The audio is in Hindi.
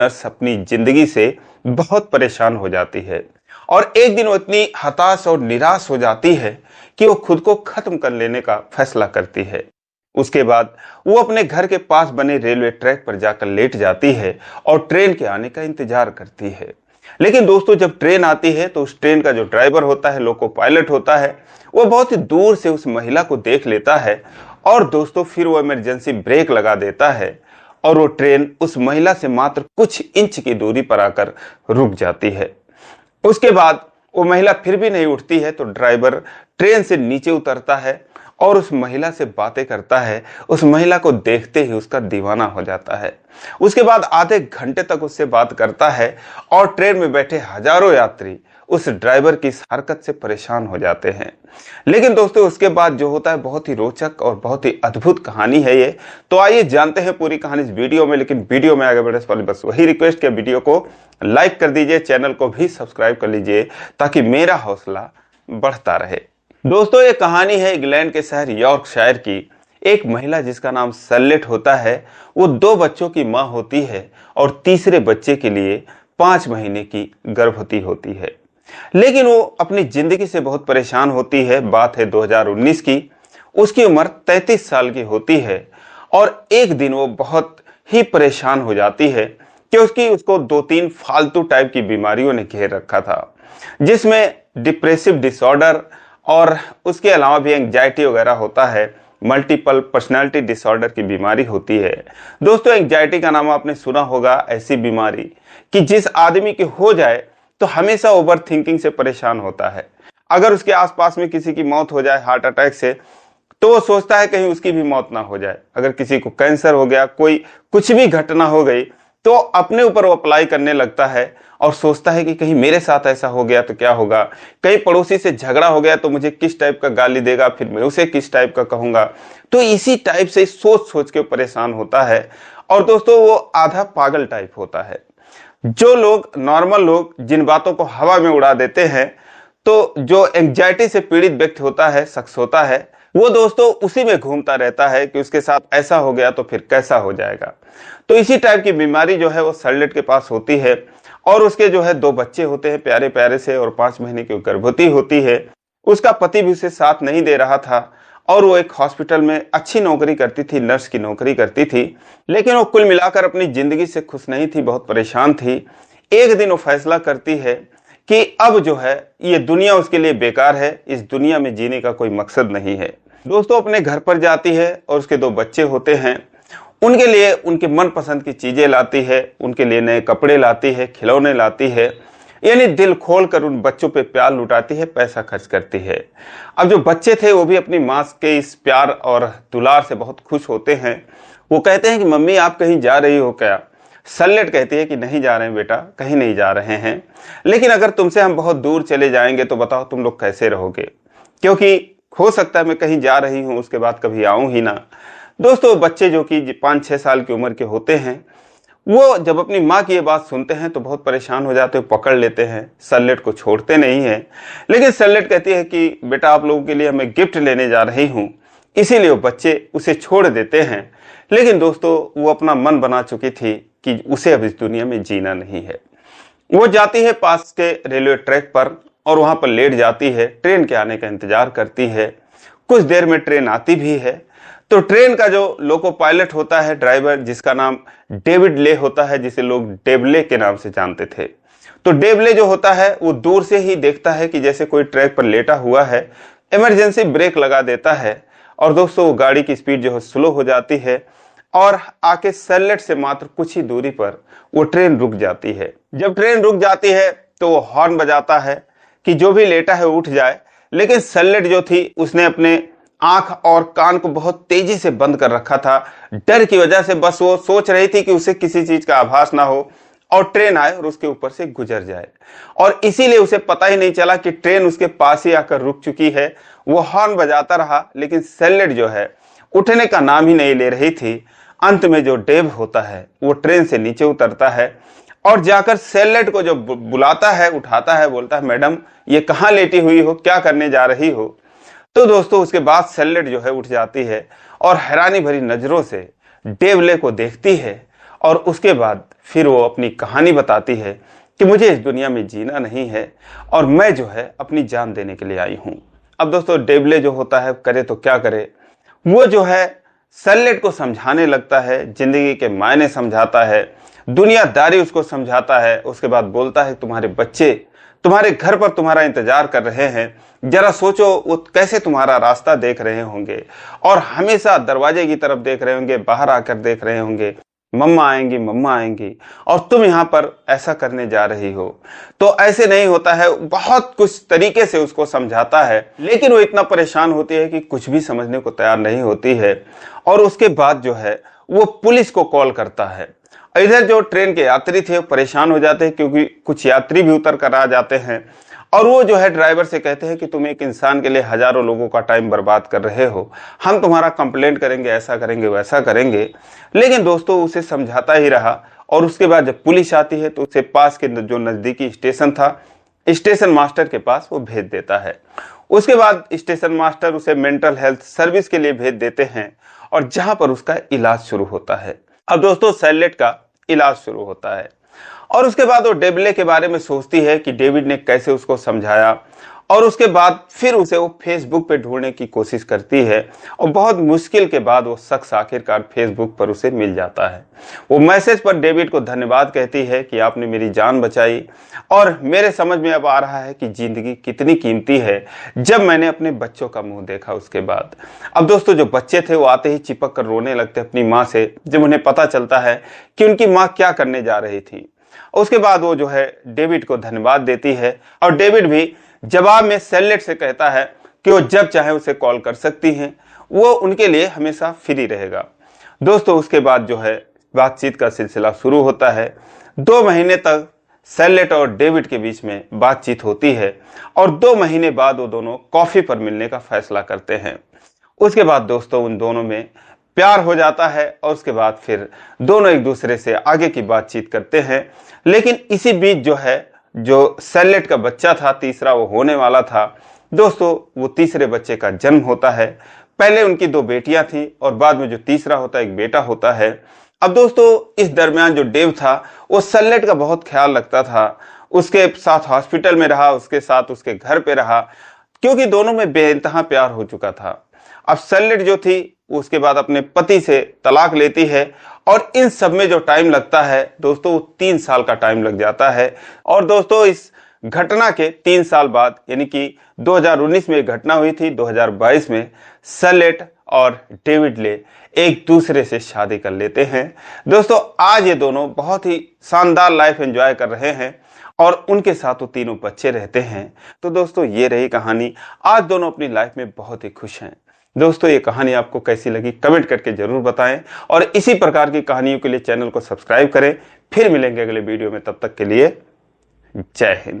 नर्स अपनी जिंदगी से बहुत परेशान हो जाती है और एक दिन वो इतनी हताश और निराश हो जाती है कि वो खुद को खत्म कर लेने का फैसला करती है। उसके बाद वो अपने घर के पास बने रेलवे ट्रैक पर जाकर लेट जाती है और ट्रेन के आने का इंतजार करती है। लेकिन दोस्तों, जब ट्रेन आती है तो उस ट्रेन का जो ड्राइवर होता है, लोको पायलट होता है, वो बहुत ही दूर से उस महिला को देख लेता है और दोस्तों फिर वो इमरजेंसी ब्रेक लगा देता है और वो ट्रेन उस महिला से मात्र कुछ इंच की दूरी पर आकर रुक जाती है। उसके बाद वो महिला फिर भी नहीं उठती है तो ड्राइवर ट्रेन से नीचे उतरता है और उस महिला से बातें करता है। उस महिला को देखते ही उसका दीवाना हो जाता है। उसके बाद आधे घंटे तक उससे बात करता है और ट्रेन में बैठे हजारों यात्री उस ड्राइवर की इस हरकत से परेशान हो जाते हैं। लेकिन दोस्तों, उसके बाद जो होता है बहुत ही रोचक और बहुत ही अद्भुत कहानी है ये। तो आइए जानते हैं पूरी कहानी इस वीडियो में। लेकिन वीडियो में आगे बढ़ने से पहले बस वही रिक्वेस्ट है, वीडियो को लाइक कर दीजिए, चैनल को भी सब्सक्राइब कर लीजिए ताकि मेरा हौसला बढ़ता रहे। दोस्तों, ये कहानी है इंग्लैंड के शहर यॉर्कशायर की। एक महिला जिसका नाम सैलेट होता है, वो 2 बच्चों की मां होती है और तीसरे बच्चे के लिए 5 महीने की गर्भवती होती है। लेकिन वो अपनी जिंदगी से बहुत परेशान होती है। बात है 2019 की। उसकी उम्र 33 साल की होती है और एक दिन वो बहुत ही परेशान हो जाती है कि उसको 2-3 फालतू टाइप की बीमारियों ने घेर रखा था, जिसमें डिप्रेसिव डिसऑर्डर और उसके अलावा भी एंजाइटी वगैरह होता है। मल्टीपल पर्सनालिटी डिसऑर्डर की बीमारी होती है। दोस्तों, एंजाइटी का नाम आपने सुना होगा, ऐसी बीमारी कि जिस आदमी की हो जाए तो हमेशा ओवर थिंकिंग से परेशान होता है। अगर उसके आसपास में किसी की मौत हो जाए हार्ट अटैक से तो वो सोचता है कहीं उसकी भी मौत ना हो जाए। अगर किसी को कैंसर हो गया, कोई कुछ भी घटना हो गई, तो अपने ऊपर वो अप्लाई करने लगता है और सोचता है कि कहीं मेरे साथ ऐसा हो गया तो क्या होगा, कहीं पड़ोसी से झगड़ा हो गया तो मुझे किस टाइप का गाली देगा, फिर मैं उसे किस टाइप का कहूंगा। तो इसी टाइप से सोच सोच के परेशान होता है। और दोस्तों, वो आधा पागल टाइप होता है। जो लोग नॉर्मल लोग जिन बातों को हवा में उड़ा देते हैं, तो जो एंजाइटी से पीड़ित व्यक्ति होता है, शख्स होता है, वो दोस्तों उसी में घूमता रहता है कि उसके साथ ऐसा हो गया तो फिर कैसा हो जाएगा। तो इसी टाइप की बीमारी जो है वो सैलेट के पास होती है और उसके जो है 2 बच्चे होते हैं प्यारे प्यारे से और 5 महीने की गर्भवती होती है। उसका पति भी उसे साथ नहीं दे रहा था और वो एक हॉस्पिटल में अच्छी नौकरी करती थी, नर्स की नौकरी करती थी। लेकिन वो कुल मिलाकर अपनी जिंदगी से खुश नहीं थी, बहुत परेशान थी। एक दिन वो फैसला करती है कि अब जो है ये दुनिया उसके लिए बेकार है, इस दुनिया में जीने का कोई मकसद नहीं है। दोस्तों, अपने घर पर जाती है और उसके 2 बच्चे होते हैं, उनके लिए उनके मनपसंद की चीजें लाती है, उनके लिए नए कपड़े लाती है, खिलौने लाती है, यानी दिल खोलकर उन बच्चों पे प्यार लुटाती है, पैसा खर्च करती है। अब जो बच्चे थे वो भी अपनी माँ के इस प्यार और दुलार से बहुत खुश होते हैं। वो कहते हैं कि मम्मी आप कहीं जा रही हो क्या? सैलेट कहती है कि नहीं जा रहे हैं बेटा, कहीं नहीं जा रहे हैं, लेकिन अगर तुमसे हम बहुत दूर चले जाएंगे तो बताओ तुम लोग कैसे रहोगे, क्योंकि हो सकता है मैं कहीं जा रही हूँ उसके बाद कभी आऊं ही ना। दोस्तों, बच्चे जो कि 5-6 साल की उम्र के होते हैं, वो जब अपनी माँ की ये बात सुनते हैं तो बहुत परेशान हो जाते हैं, पकड़ लेते हैं, सैलेट को छोड़ते नहीं है। लेकिन सैलेट कहती है कि बेटा आप लोगों के लिए मैं गिफ्ट लेने जा रही हूँ, इसीलिए वो बच्चे उसे छोड़ देते हैं। लेकिन दोस्तों, वो अपना मन बना चुकी थी कि उसे अब इस दुनिया में जीना नहीं है। वो जाती है पास के रेलवे ट्रैक पर और वहां पर लेट जाती है, ट्रेन के आने का इंतजार करती है। कुछ देर में ट्रेन आती भी है तो ट्रेन का जो लोको पायलट होता है, ड्राइवर, जिसका नाम डेविड ले होता है, जिसे लोग डेवले के नाम से जानते थे, तो डेवले जो होता है वो दूर से ही देखता है कि जैसे कोई ट्रैक पर लेटा हुआ है, इमरजेंसी ब्रेक लगा देता है और दोस्तों वो गाड़ी की स्पीड जो है स्लो हो जाती है और आके सैलेट से मात्र कुछ ही दूरी पर वो ट्रेन रुक जाती है। जब ट्रेन रुक जाती है तो वो हॉर्न बजाता है कि जो भी लेटा है उठ जाए। लेकिन सैलेट जो थी उसने अपने आंख और कान को बहुत तेजी से बंद कर रखा था, डर की वजह से। बस वो सोच रही थी कि उसे किसी चीज का आभास ना हो और ट्रेन आए और उसके ऊपर से गुजर जाए, और इसीलिए उसे पता ही नहीं चला कि ट्रेन उसके पास ही आकर रुक चुकी है। वो हॉर्न बजाता रहा, लेकिन सैलेट जो है उठने का नाम ही नहीं ले रही थी। अंत में जो डेव होता है वो ट्रेन से नीचे उतरता है और जाकर सैलेट को जो बुलाता है, उठाता है, बोलता है मैडम ये कहाँ लेटी हुई हो, क्या करने जा रही हो? तो दोस्तों उसके बाद सैलेट जो है उठ जाती है और हैरानी भरी नजरों से डेवले को देखती है और उसके बाद फिर वो अपनी कहानी बताती है कि मुझे इस दुनिया में जीना नहीं है और मैं जो है अपनी जान देने के लिए आई हूँ। अब दोस्तों डेवले जो होता है करे तो क्या करे, वो जो है सैलेड को समझाने लगता है, जिंदगी के मायने समझाता है, दुनियादारी उसको समझाता है। उसके बाद बोलता है तुम्हारे बच्चे तुम्हारे घर पर तुम्हारा इंतजार कर रहे हैं, जरा सोचो वो कैसे तुम्हारा रास्ता देख रहे होंगे और हमेशा दरवाजे की तरफ देख रहे होंगे, बाहर आकर देख रहे होंगे मम्मा आएंगी और तुम यहाँ पर ऐसा करने जा रही हो। तो ऐसे नहीं होता है, बहुत कुछ तरीके से उसको समझाता है, लेकिन वो इतना परेशान होती है कि कुछ भी समझने को तैयार नहीं होती है। और उसके बाद जो है वो पुलिस को कॉल करता है। इधर जो ट्रेन के यात्री थे वो परेशान हो जाते हैं, क्योंकि कुछ यात्री भी उतर कर आ जाते हैं और वो जो है ड्राइवर से कहते हैं कि तुम एक इंसान के लिए हजारों लोगों का टाइम बर्बाद कर रहे हो, हम तुम्हारा कंप्लेंट करेंगे, ऐसा करेंगे वैसा करेंगे। लेकिन दोस्तों उसे समझाता ही रहा। और उसके बाद जब पुलिस आती है तो उसे पास के जो नजदीकी स्टेशन था, स्टेशन मास्टर के पास वो भेज देता है। उसके बाद स्टेशन मास्टर उसे मेंटल हेल्थ सर्विस के लिए भेज देते हैं और जहां पर उसका इलाज शुरू होता है। अब दोस्तों सैलेड का इलाज शुरू होता है और उसके बाद वो डेविले के बारे में सोचती है कि डेविड ने कैसे उसको समझाया। और उसके बाद फिर उसे वो फेसबुक पे ढूंढने की कोशिश करती है और बहुत मुश्किल के बाद वो शख्स आखिरकार फेसबुक पर उसे मिल जाता है। वो मैसेज पर डेविड को धन्यवाद कहती है कि आपने मेरी जान बचाई और मेरे समझ में अब आ रहा है कि जिंदगी कितनी कीमती है, जब मैंने अपने बच्चों का मुंह देखा उसके बाद। अब दोस्तों जो बच्चे थे वो आते ही चिपक कर रोने लगते अपनी माँ से, जब उन्हें पता चलता है कि उनकी माँ क्या करने जा रही थी। उसके बाद वो जो है डेविड को धन्यवाद देती है और डेविड भी जवाब में सैलेड से कहता है कि वो जब चाहे उसे कॉल कर सकती हैं, वो उनके लिए हमेशा फ्री रहेगा। दोस्तों उसके बाद जो है बातचीत का सिलसिला शुरू होता है। 2 महीने तक सैलेड और डेविड के बीच में बातचीत होती है और 2 महीने बाद वो दोनों कॉफी पर मिलने का फैसला करते हैं। उसके बाद दोस्तों उन दोनों में प्यार हो जाता है और उसके बाद फिर दोनों एक दूसरे से आगे की बातचीत करते हैं। लेकिन इसी बीच जो है जो सैलेड का बच्चा था तीसरा वो होने वाला था। दोस्तों वो तीसरे बच्चे का जन्म होता है। पहले उनकी 2 बेटियां थी और बाद में जो तीसरा होता है एक बेटा होता है। अब दोस्तों इस दरमियान जो डेव था वो सैलेड का बहुत ख्याल रखता था, उसके साथ हॉस्पिटल में रहा, उसके साथ उसके घर पे रहा, क्योंकि दोनों में बेइंतहा प्यार हो चुका था। अब सैलेड जो थी उसके बाद अपने पति से तलाक लेती है और इन सब में जो टाइम लगता है दोस्तों 3 साल का टाइम लग जाता है। और दोस्तों इस घटना के 3 साल बाद यानी कि 2019 में घटना हुई थी, 2022 में सैलेड और डेविड ले एक दूसरे से शादी कर लेते हैं। दोस्तों आज ये दोनों बहुत ही शानदार लाइफ एंजॉय कर रहे हैं और उनके साथ वो तीनों बच्चे रहते हैं। तो दोस्तों ये रही कहानी। आज दोनों अपनी लाइफ में बहुत ही खुश हैं। दोस्तों ये कहानी आपको कैसी लगी कमेंट करके जरूर बताएं और इसी प्रकार की कहानियों के लिए चैनल को सब्सक्राइब करें। फिर मिलेंगे अगले वीडियो में, तब तक के लिए जय हिंद।